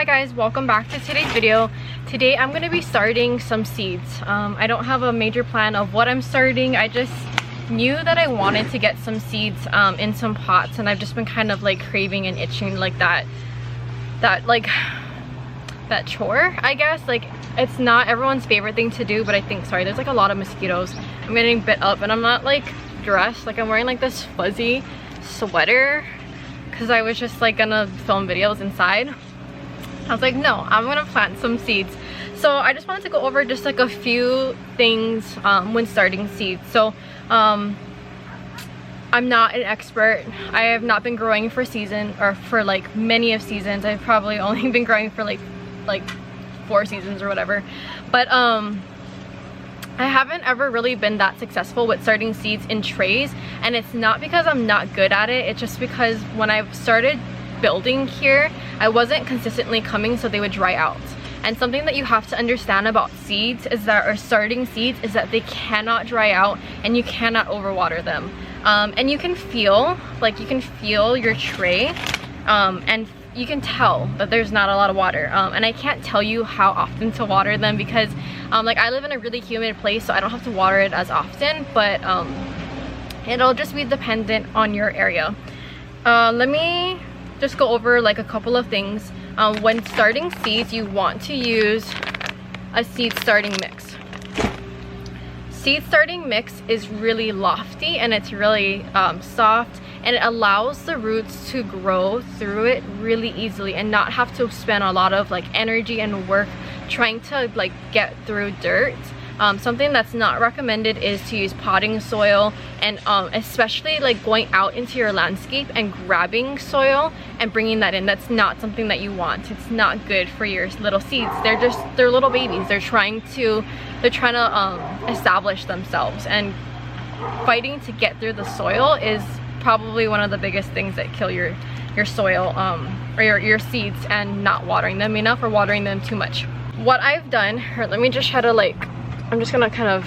Hi guys, welcome back to today's video. Today I'm going to be starting some seeds. I don't have a major plan of what I'm starting. I just knew that I wanted to get some seeds in some pots, and I've just been kind of like craving and itching like that chore, I guess. Like, it's not everyone's favorite thing to do, but I think, sorry, there's like a lot of mosquitoes. I'm getting bit up and I'm not like dressed. Like, I'm wearing like this fuzzy sweater because I was just like gonna film videos inside. I was like, no, I'm gonna plant some seeds. So I just wanted to go over just like a few things when starting seeds. So I'm not an expert. I have not been growing for season or for like many of seasons. I've probably only been growing for like 4 seasons or whatever. But I haven't ever really been that successful with starting seeds in trays, and it's not because I'm not good at it. It's just because when I started building here, I wasn't consistently coming, so they would dry out. And something that you have to understand about seeds is that, or starting seeds, is that they cannot dry out and you cannot overwater them. And you can feel your tray, and you can tell that there's not a lot of water. And I can't tell you how often to water them because like, I live in a really humid place, so I don't have to water it as often, but it'll just be dependent on your area. Let me just go over like a couple of things. When starting seeds, you want to use a seed starting mix. Seed starting mix is really lofty and it's really soft, and it allows the roots to grow through it really easily and not have to spend a lot of like energy and work trying to like get through dirt. Something that's not recommended is to use potting soil, and especially like going out into your landscape and grabbing soil and bringing that in. That's not something that you want. It's not good for your little seeds. They're little babies. They're trying to establish themselves, and fighting to get through the soil is probably one of the biggest things that kill your soil or your seeds, and not watering them enough or watering them too much. What I've done, or let me just try to like, I'm just gonna kind of,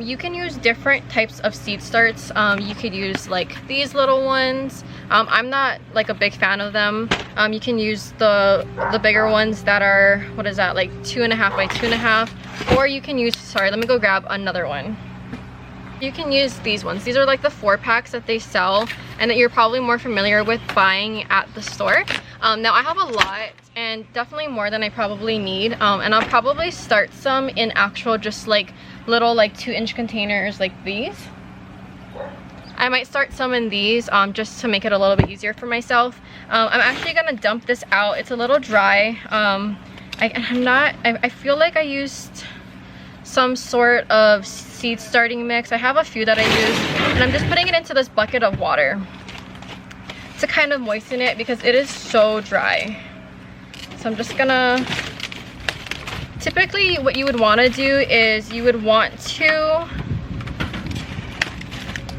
you can use different types of seed starts. You could use like these little ones. I'm not like a big fan of them. You can use the bigger ones that are, what is that, like 2.5 by 2.5, or you can use, sorry, let me go grab another one. You can use these ones. These are like the 4-packs that they sell and that you're probably more familiar with buying at the store. Now I have a lot, and definitely more than I probably need, and I'll probably start some in actual just like little like 2-inch containers like these. I might start some in these just to make it a little bit easier for myself. I'm actually gonna dump this out. It's a little dry. I feel like I used some sort of seed starting mix. I have a few that I use, and I'm just putting it into this bucket of water to kind of moisten it because it is so dry. So I'm just gonna, typically what you would want to do is you would want to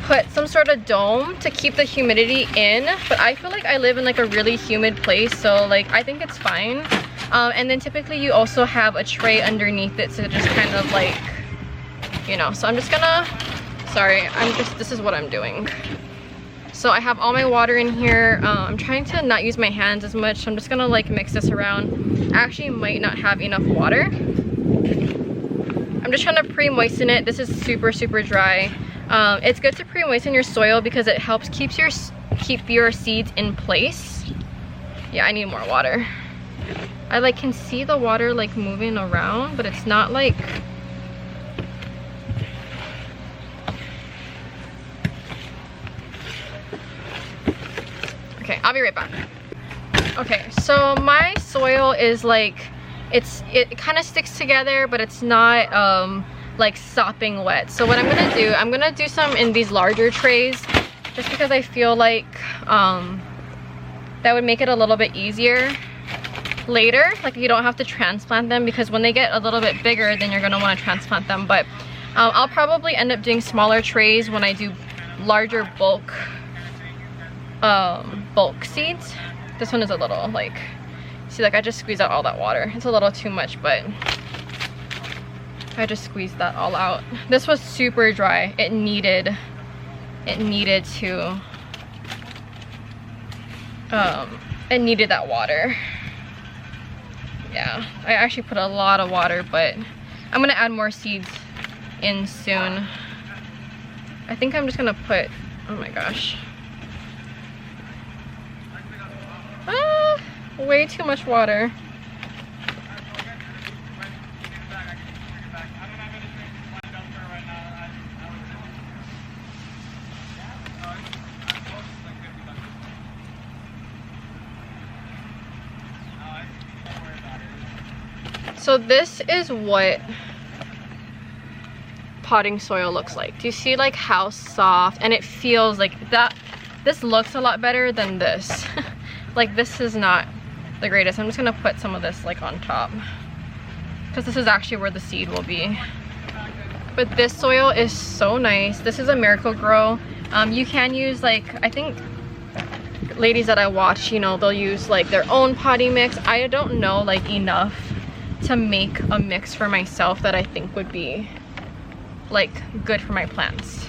put some sort of dome to keep the humidity in, but I feel like I live in like a really humid place, so like I think it's fine. And then typically you also have a tray underneath it to just kind of like, you know, so I'm just gonna, sorry, this is what I'm doing. So I have all my water in here. I'm trying to not use my hands as much, so I'm just gonna like mix this around. I actually might not have enough water. I'm just trying to pre-moisten it. This is super dry. It's good to pre-moisten your soil because it helps keep your seeds in place. Yeah, I need more water. I like can see the water like moving around, but it's not like, okay, I'll be right back. Okay, so my soil is like, it kind of sticks together, but it's not like sopping wet. So what I'm gonna do some in these larger trays, just because I feel like that would make it a little bit easier later. Like, you don't have to transplant them, because when they get a little bit bigger, then you're gonna want to transplant them. But I'll probably end up doing smaller trays when I do larger bulk seeds. This one is a little like, see, like I just squeezed out all that water. It's a little too much, but I just squeezed that all out. This was super dry. It needed to it needed that water. Yeah, I actually put a lot of water, but I'm gonna add more seeds in soon. I think I'm just gonna put, oh my gosh. Ah, way too much water. So this is what potting soil looks like. Do you see like how soft, and it feels like that? This looks a lot better than this. Like this is not the greatest. I'm just gonna put some of this like on top because this is actually where the seed will be. But this soil is so nice. This is a Miracle-Gro. You can use like, I think ladies that I watch, you know, they'll use like their own potting mix. I don't know like enough to make a mix for myself that I think would be like good for my plants.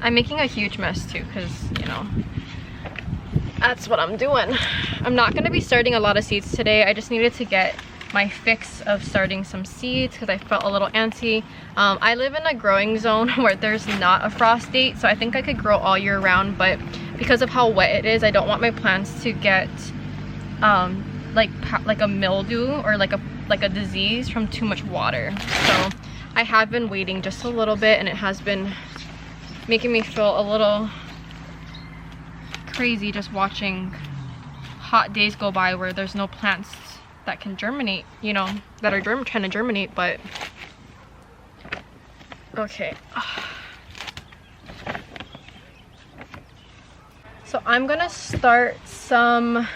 I'm making a huge mess too because, you know, that's what I'm doing. I'm not going to be starting a lot of seeds today. I just needed to get my fix of starting some seeds because I felt a little antsy. I live in a growing zone where there's not a frost date, so I think I could grow all year round, but because of how wet it is, I don't want my plants to get like a mildew or like a disease from too much water. So I have been waiting just a little bit, and it has been making me feel a little crazy just watching hot days go by where there's no plants that can germinate, you know, that are trying to germinate. But okay. So I'm gonna start some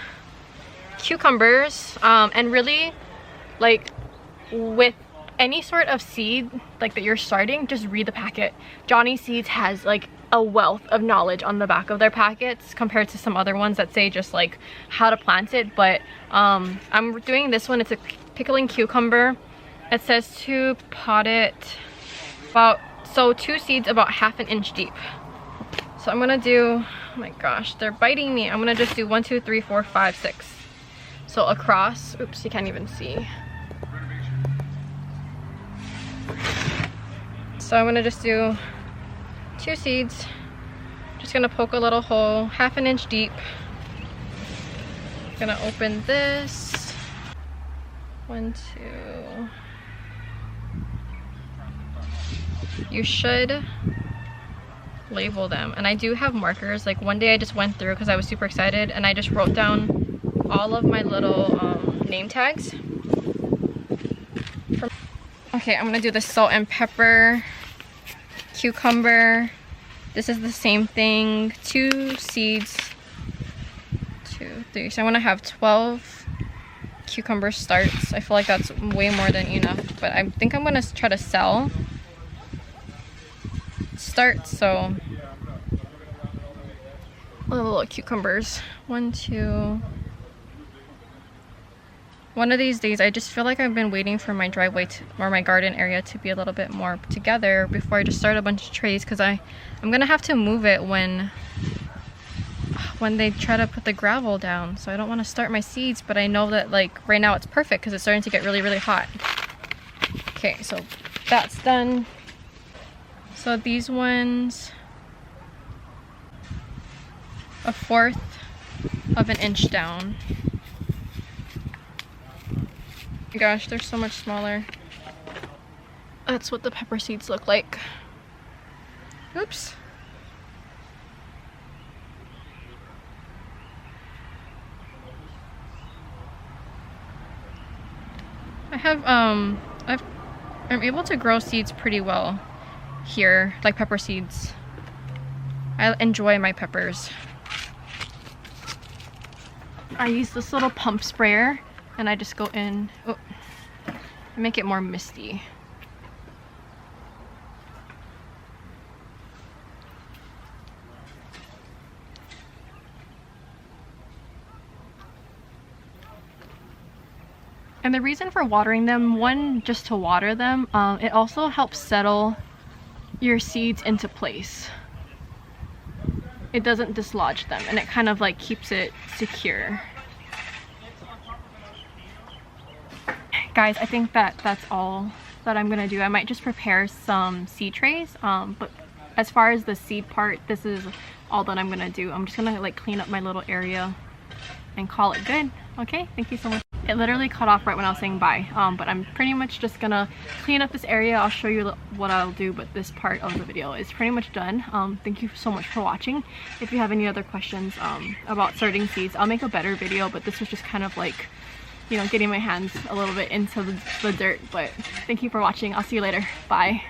cucumbers, and really, like, with any sort of seed like that you're starting, just read the packet. Johnny Seeds has like a wealth of knowledge on the back of their packets compared to some other ones that say just like how to plant it. But I'm doing this one. It's a pickling cucumber. It says to pot it about, so 2 seeds about 1/2 inch deep. So I'm gonna do, oh my gosh, they're biting me. I'm gonna just do 1, 2, 3, 4, 5, 6. So across, oops, you can't even see. So I'm gonna just do 2 seeds. Just gonna poke a little hole, 1/2 inch deep. Gonna open this. 1, 2. You should label them, and I do have markers. Like one day I just went through because I was super excited, and I just wrote down all of my little name tags. Okay, I'm gonna do the salt and pepper cucumber. This is the same thing, 2 seeds, 2, 3. So I want to have 12 cucumber starts. I feel like that's way more than enough, but I think I'm gonna try to sell starts. So little cucumbers. 1, 2. One of these days, I just feel like I've been waiting for my driveway or my garden area to be a little bit more together before I just start a bunch of trays, because I'm gonna have to move it when they try to put the gravel down. So I don't want to start my seeds, but I know that like right now it's perfect because it's starting to get really, really hot. Okay, so that's done. So these ones, 1/4 of an inch down. Gosh, they're so much smaller. That's what the pepper seeds look like. Oops. I'm able to grow seeds pretty well here, like pepper seeds. I enjoy my peppers. I use this little pump sprayer, and I just go in, make it more misty. And the reason for watering them, one, just to water them, it also helps settle your seeds into place. It doesn't dislodge them, and it kind of like keeps it secure. guys, I think that's all that I'm gonna do. I might just prepare some seed trays, but as far as the seed part, this is all that I'm gonna do. I'm just gonna like clean up my little area and call it good. Okay, thank you so much. It literally cut off right when I was saying bye, but I'm pretty much just gonna clean up this area. I'll show you what I'll do, but this part of the video is pretty much done. Thank you so much for watching. If you have any other questions about starting seeds, I'll make a better video, but this was just kind of like, you know, getting my hands a little bit into the dirt. But thank you for watching. I'll see you later. Bye.